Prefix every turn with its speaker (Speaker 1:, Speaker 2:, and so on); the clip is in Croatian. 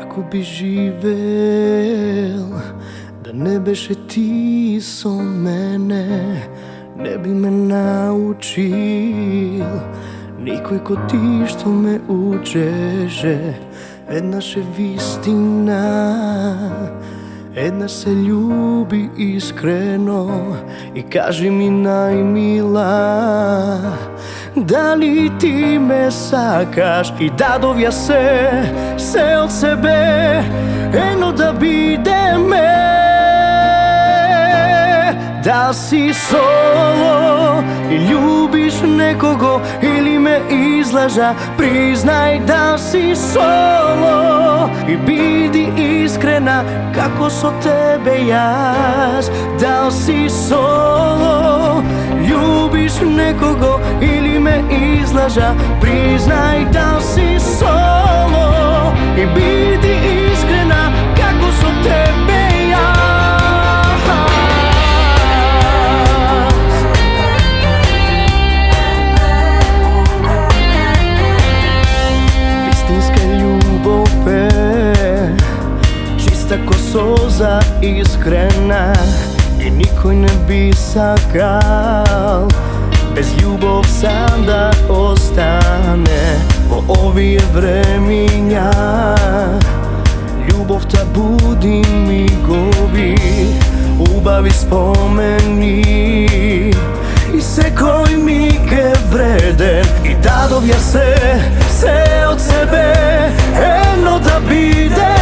Speaker 1: Kako bi živel da ne beše ti so mene, ne bi me naučil nikoj ko ti što me učeše. Една še вистина, една se ljubi iskreno. I kaži mi najmila, da li ti me sakaš? I dadovja se od sebe eno da bide me. Da si solo i ljubiš nekogo ili me izlaža, priznaj da si solo i bidi iskrena kako so tebe jaz. Da si solo, ljubiš nekogo ili me izlaža, priznaj da si solo i bidi iskrena kako so tebe jaz. Ko soza iskrena i nikoj ne bi sakal, bez ljubov sam da ostane po ovije vreminja. Ljubov ta budi migovi, ubavi spomeni i se koji mige vreden. I dadovja se od sebe eno da bide